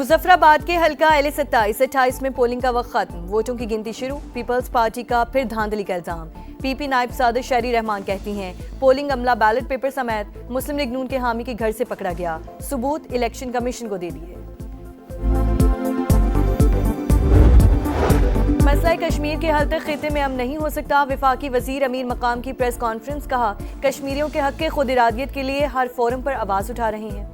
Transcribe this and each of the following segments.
मुजफ्फराबाद के हल्का LA-27-28 में पोलिंग का वक्त खत्म, वोटों की गिनती शुरू। पीपल्स पार्टी का फिर धांधली का इल्जाम। पीपी नायब सदर शहरी रहमान कहती हैं पोलिंग अमला बैलेट पेपर समेत मुस्लिम लीग नून के हामी के घर से पकड़ा गया, सबूत इलेक्शन कमीशन को दे दिए। मसला कश्मीर के हल तक खिते में अमन नहीं हो सकता, वफाकी वजीर अमीर मकाम की प्रेस कॉन्फ्रेंस। कहा कश्मीरियों के हक के खुद इरादियत के लिए हर फोरम पर आवाज उठा रहे हैं।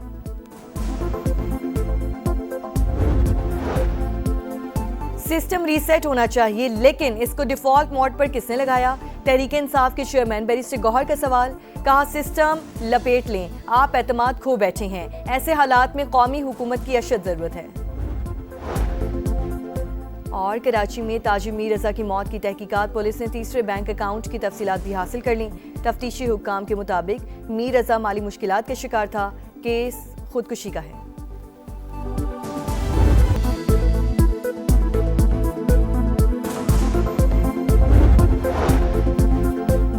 सिस्टम रीसेट होना चाहिए, लेकिन इसको डिफॉल्ट मोड पर किसने लगाया? तहरीके इंसाफ के चेयरमैन बैरिस्टर गौहर का सवाल। कहा सिस्टम लपेट लें, आप एतमाद खो बैठे हैं, ऐसे हालात में कौमी हुकूमत की अशद जरूरत है। और कराची में ताजिर मीर रजा की मौत की तहकीकात, पुलिस ने तीसरे बैंक अकाउंट की तफसीलात भी हासिल कर ली। तफ्तीशी हुक्काम के मुताबिक मीर रजा माली मुश्किलात का शिकार था, केस खुदकुशी का है।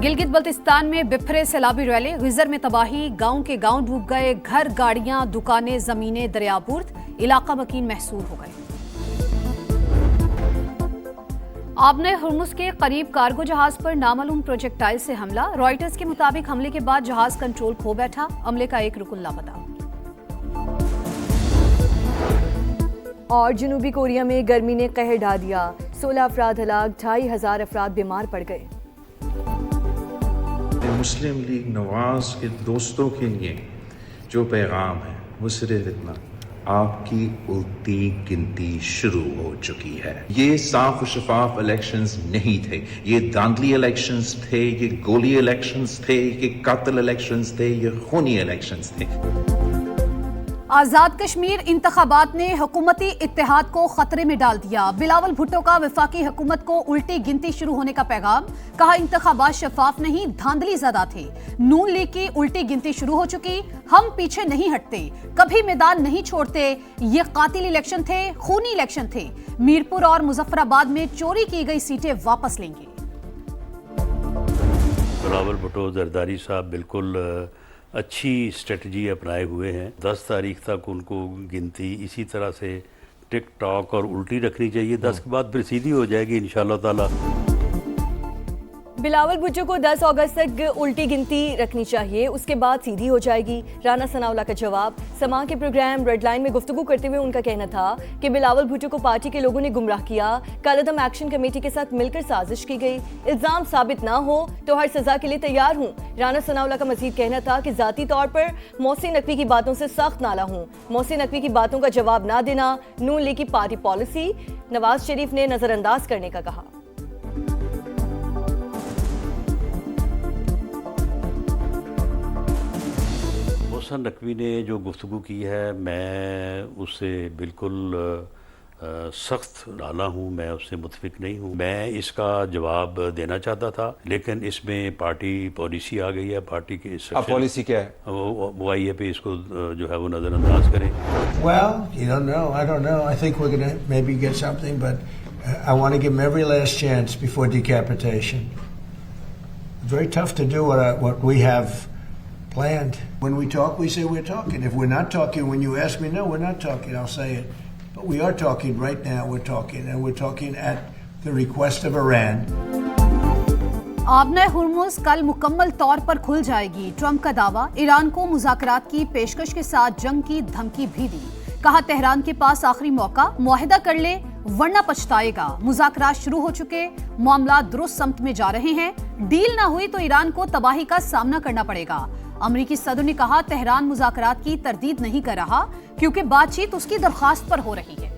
गिलगित बल्तिस्तान में बिफरे सैलाबी रैले, गिजर में तबाही, गांव के गांव डूब गए, घर, गाड़ियां, दुकानें, जमीनें दरियाबुर्द, इलाका मकीन महसूर हो गए। आबने हुर्मुज के करीब कार्गो जहाज पर नामालूम प्रोजेक्टाइल से हमला, रॉयटर्स के मुताबिक हमले के बाद जहाज कंट्रोल खो बैठा, अमले का एक रुकन लापता। और जनूबी कोरिया में गर्मी ने कहर ढा दिया, 16 अफराद हलाक, 2500 अफराद बीमार पड़ गए। मुस्लिम लीग नवाज के दोस्तों के लिए जो पैगाम है वो सिर्फ इतना, आपकी उल्टी गिनती शुरू हो चुकी है। ये साफ और शफाफ इलेक्शंस नहीं थे, ये धांधली इलेक्शंस थे, ये गोली इलेक्शंस थे, ये कातिल इलेक्शंस थे, ये खूनी इलेक्शंस थे। आजाद कश्मीर इंतखाबात ने हुकूमती इत्तेहाद को खतरे में डाल दिया, बिलावल भुट्टो का वफाकी हुकूमत को उल्टी गिनती शुरू होने का पैगाम। कहा इंतखाबात शफाफ नहीं, धांधली ज़्यादा थे। नून लीग की उल्टी गिनती शुरू हो चुकी, हम पीछे नहीं हटते, कभी मैदान नहीं छोड़ते। ये कातिल इलेक्शन थे, खूनी इलेक्शन थे। मीरपुर और मुजफ्फराबाद में चोरी की गई सीटें वापस लेंगे। बिलावल भुट्टो जरदारी साहब बिल्कुल अच्छी स्ट्रेटजी अपनाए हुए हैं। 10 तारीख तक उनको गिनती इसी तरह से टिक टॉक और उल्टी रखनी चाहिए, 10 के बाद फिर सीधी हो जाएगी इंशाल्लाह ताला। बिलावल भुट्टो को 10 अगस्त तक उल्टी गिनती रखनी चाहिए, उसके बाद सीधी हो जाएगी, राना सनाउल्लाह का जवाब। समा के प्रोग्राम रेड लाइन में गुफ्तगू करते हुए उनका कहना था कि बिलावल भुट्टो को पार्टी के लोगों ने गुमराह किया, कालेदम एक्शन कमेटी के साथ मिलकर साजिश की गई। इल्जाम साबित ना हो तो हर सजा के लिए तैयार हूँ। राना सनाउल्लाह का मजीद कहना था कि जाती तौर पर मोहसिन नकवी की बातों से सख्त नाला हूँ, मोहसिन नकवी की बातों का जवाब ना देना नून लीग की पार्टी पॉलिसी, नवाज शरीफ ने नजरअंदाज करने का कहा। मोहसिन नकवी ने जो गुफ्तगू की है, मैं उससे बिल्कुल सख्त नाला हूँ, मैं उससे मुतफिक नहीं हूँ। मैं इसका जवाब देना चाहता था, लेकिन इसमें पार्टी पॉलिसी आ गई है। पार्टी की पॉलिसी क्या है? वो आई है पे इसको जो है वो नज़रअंदाज करें। Well, you don't know. I don't know. I think we're going to maybe get something, but I want to give them every last chance before decapitation. It's very tough to do what we have planned. When we talk, we say we're talking. If we're not talking, when you ask me, no, we're not talking, I'll say it. But we are talking right now. We're talking, and we're talking at the request of Iran. आबने हुर्मुज कल मुकम्मल तौर पर खुल जाएगी, Trump का दावा। Iran को मुज़ाकरात की पेशकश के साथ जंग की धमकी भी दी। कहा तेहरान के पास आखिरी मौका, मुआहिदा कर ले वरना पछताएगा। मुज़ाकरात शुरू हो चुके, मामला दुरुस्त समत में जा रहे हैं। डील ना हुई तो ईरान को तबाही का सामना करना पड़ेगा। अमरीकी सदर ने कहा तेहरान मुज़ाकरात की तरदीद नहीं कर रहा, क्योंकि बातचीत उसकी दरख्वास्त पर हो रही है।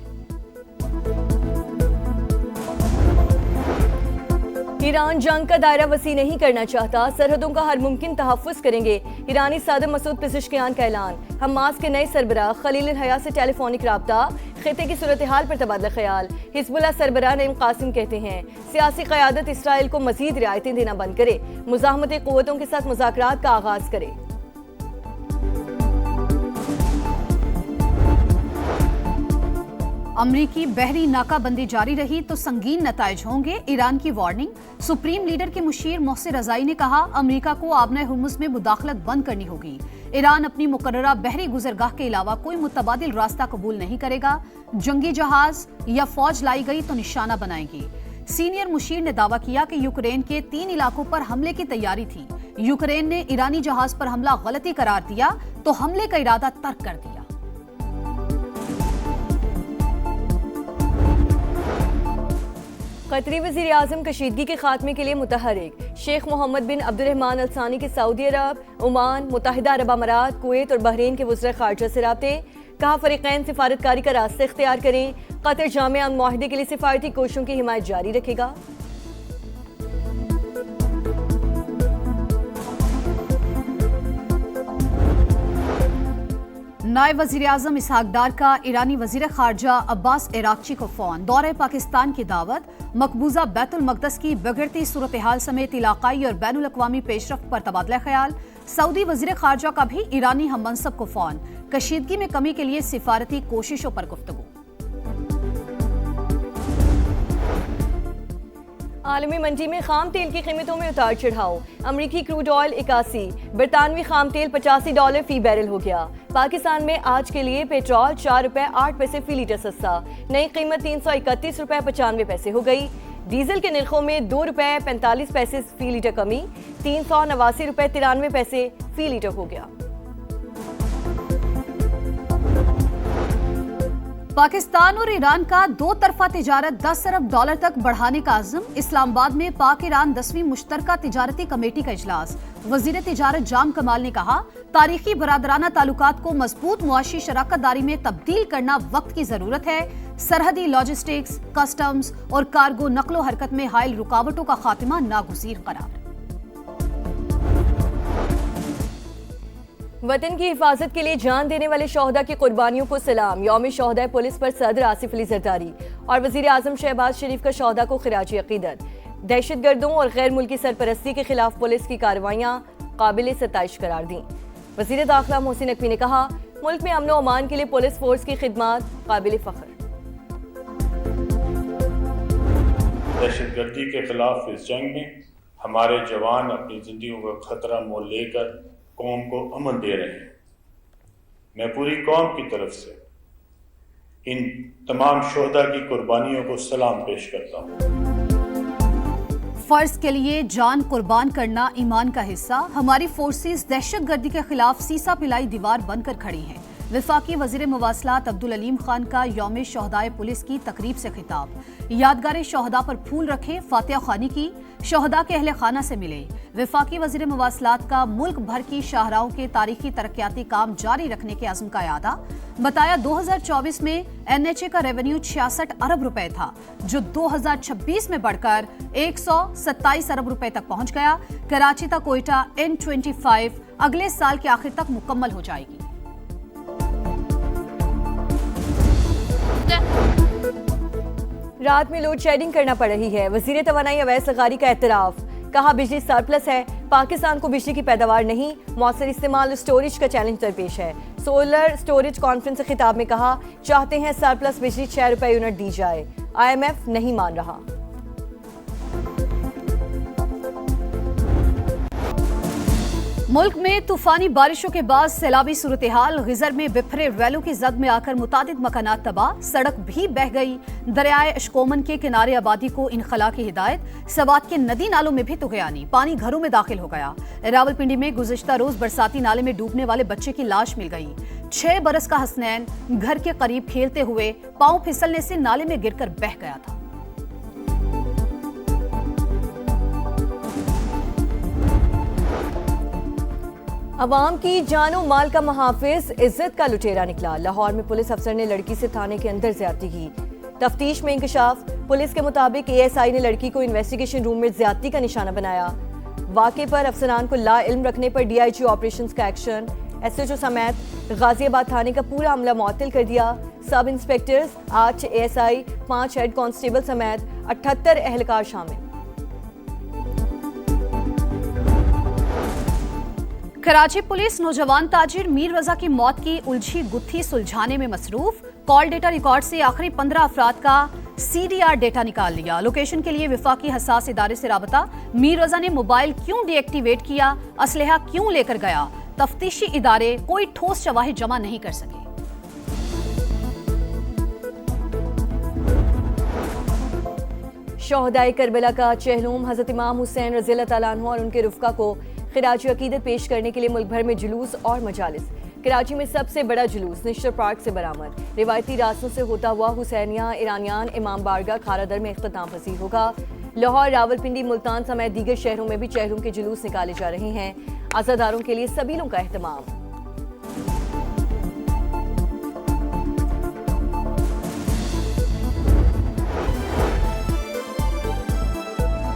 ईरान जंग का दायरा वसी नहीं करना चाहता, सरहदों का हर मुमकिन तहफ़्फ़ुज़ करेंगे। ईरानी सदर मसूद पेज़ेश्कियान का ऐलान। हमास के नए सरबराह खलील हया से टेलीफोनिक रब्ता, खिते की सूरत हाल पर तबादला ख्याल। हिज़्बुल्लाह सरबराह नईम कासिम कहते हैं सियासी क़यादत इसराइल को मज़ीद रियायतें देना बंद करे, मुज़ाहमती क़ुव्वतों के साथ मुज़ाकरात का आगाज़ करे। अमरीकी बहरी नाकाबंदी जारी रही तो संगीन नताइज होंगे, ईरान की वार्निंग। सुप्रीम लीडर के मुशीर मोहसिन रज़ाई ने कहा अमरीका को आबने हुर्मुज में मुदाखलत बंद करनी होगी। ईरान अपनी मुकर्ररा बहरी गुजरगाह के अलावा कोई मुतबादिल रास्ता कबूल नहीं करेगा। जंगी जहाज या फौज लाई गई तो निशाना बनाएगी। सीनियर मुशीर ने दावा किया कि यूक्रेन के 3 इलाकों पर हमले की तैयारी थी। यूक्रेन ने ईरानी जहाज पर हमला गलती करार दिया तो हमले का इरादा तर्क कर दिया। कतरी वज़ीर आज़म कशीदगी के खात्मे के लिए मुतहरिक। शेख मोहम्मद बिन अब्दुर्रहमान अल सानी के सऊदी अरब, ओमान, मुत्तहिदा अरब अमारात, कुवैत और बहरीन के वज़ीर ख़ारजा से राब्ते। कहा फ़रीक़ैन सिफारतकारी का रास्ता इख्तियार करें। कतर जामे अमन मुआहिदे के लिए सिफारती कोशिशों की हिमायत जारी रखेगा। नायब वज़ीर आज़म इसहाक डार का ईरानी वज़ीर ख़ारजा अब्बास इराक़ची को फ़ोन। दौरे पाकिस्तान की दावत। मकबूजा बैतुल मक़दस की बिगड़ती सूरत हाल समेत इलाक़ाई और बैनुल अक़वामी पेशरफ़्त पर तबादला ख्याल। सऊदी वज़ीर ख़ारजा का भी ईरानी हम मनसब को फ़ोन। कशीदगी में कमी के लिए सिफारती कोशिशों पर गुफ्तगू। आलमी मंडी में खाम तेल की कीमतों में उतार चढ़ाव। अमरीकी क्रूड ऑयल 81, बरतानवी खाम तेल $85 फी बैरल हो गया। पाकिस्तान में आज के लिए पेट्रोल ₹4.08 फी लीटर सस्ता। नई कीमत ₹331.95 हो गई। डीजल के निर्खों में ₹2.45 फी लीटर कमी, ₹389.93 फी लीटर हो गया। पाकिस्तान और ईरान का 2 तरफा तिजारत $10 अरब तक बढ़ाने का अज़्म। इस्लामाबाद में पाक ईरान 10वीं मुश्तरका तिजारती कमेटी का इजलास। वज़ीर तिजारत जाम कमाल ने कहा, तारीखी बरादराना ताल्लुकात को मजबूत मुआशी शराकत दारी में तब्दील करना वक्त की जरूरत है। सरहदी लॉजिस्टिक्स, कस्टम्स और कार्गो नकलो हरकत में हायल रुकावटों का खात्मा नागुज़ीर करार। वतन की हिफाजत के लिए जान देने वाले शोहदा की कुर्बानियों को सलाम। यौम शोहदा पुलिस पर सदर आसिफ अली जरदारी और वज़ीर आज़म शहबाज शरीफ का शोहदा को खिराजी अकीदत। दहशतगर्दों और गैर मुल्की सरपरस्ती के खिलाफ पुलिस की कार्रवाइयाँ काबिल सताइश करार दी। वज़ीर दाखिला मोहसिन नकवी ने कहा, मुल्क में अमन व अमान के लिए पुलिस फोर्स की खिदमत काबिल फ़ख्र। दहशतगर्दी के खिलाफ इस जंग में हमारे जवान अपनी जिंदगियों का खतरा मोल लेकर कौम को अमन दे रहे हैं। मैं पूरी कौम की तरफ से इन तमाम शोहदा की कुर्बानियों को सलाम पेश करता हूँ। फर्ज के लिए जान कुर्बान करना ईमान का हिस्सा। हमारी फोर्सेस दहशतगर्दी के खिलाफ सीसा पिलाई दीवार बनकर खड़ी हैं। वफाकी वज़ीर मवासलात अब्दुल अलीम खान का यौम शोहदाए पुलिस की तकरीब से खिताब। यादगार शोहदा पर फूल रखे, फातिहा खानी की, शोहदा के अहले खाना से मिले। वफाकी वज़ीर मवासलात का मुल्क भर की शाहराहों के तारीखी तरक्याती काम जारी रखने के अज़्म का यादा। बताया 2024 में NHA का रेवेन्यू 66 अरब रुपए था, जो 2026 में बढ़कर 127 अरब रुपए तक पहुंच गया। कराची तक कोयटा N25 अगले साल के आखिर तक मुकम्मल हो जाएगी। रात में लोड शेडिंग करना पड़ रही है। वज़ीर तवानाई अवैस लगारी का एतराफ। कहा, बिजली सरप्लस है, पाकिस्तान को बिजली की पैदावार नहीं, मौसर इस्तेमाल स्टोरेज का चैलेंज दरपेश है। सोलर स्टोरेज कॉन्फ्रेंस से खिताब में कहा, चाहते हैं सरप्लस बिजली ₹6 यूनिट दी जाए। IMF नहीं मान रहा। मुल्क में तूफानी बारिशों के बाद सैलाबी सूरत हाल। गिजर में बिफरे रैलों की जद में आकर मुतादिद मकानात तबाह, सड़क भी बह गई। दरियाए अशकोमन के किनारे आबादी को इनखला की हिदायत। सवात के नदी नालों में भी तुगयानी, पानी घरों में दाखिल हो गया। रावलपिंडी में गुज़िश्ता रोज बरसाती नाले में डूबने वाले बच्चे की लाश मिल गई। 6 बरस का हसनैन घर के करीब खेलते हुए पांव फिसलने से नाले में गिरकर बह गया था। अवाम की जानो माल का मुहाफिज इज्जत का लुटेरा निकला। लाहौर में पुलिस अफसर ने लड़की से थाने के अंदर ज्यादती की। तफ्तीश में इंकशाफ। पुलिस के मुताबिक ASI ने लड़की को इन्वेस्टिगेशन रूम में ज्यादती का निशाना बनाया। वाक़े पर अफसरान को ला इल्म रखने पर DIG ऑपरेशंस का एक्शन। SHO समेत गाजियाबाद थाने का पूरा अमला मुअत्तल कर दिया। सब इंस्पेक्टर्स, 8 ASI, 5 हेड कांस्टेबल समेत 78 एहलकार शामिल। कराची पुलिस नौजवान ताजिर मीर रजा की मौत की उलझी गुत्थी सुलझाने में मसरूफ। कॉल डेटा रिकॉर्ड से आखिरी 15 अफराद का CDR डेटा निकाल लिया। लोकेशन के लिए विफाकी हसास इदारे से राबता। मीर रजा ने मोबाइल क्यों डीएक्टिवेट किया, असलहा क्यों लेकर गया, तफ्तीशी इदारे कोई ठोस शवाहिद जमा नहीं कर सके। शोहदाए करबला का चहलुम हज़रत इमाम हुसैन रज़ियल्लाहु तआला अन्हु और उनके रुफ़का को खिराज अक़ीदत पेश करने के लिए मुल्क भर में जुलूस और मजालिस। कराची में सबसे बड़ा जुलूस निश्तर पार्क से बरामद। रिवायती रास्तों से होता हुआ हुसैनिया ईरानियान इमाम बारगाह खारादर में इख्तिताम पसीर होगा। लाहौर, रावलपिंडी, मुल्तान समेत दीगर शहरों में भी चहलुम के जुलूस निकाले जा रहे हैं। अज़ादारों के लिए सबीलों का एहतमाम।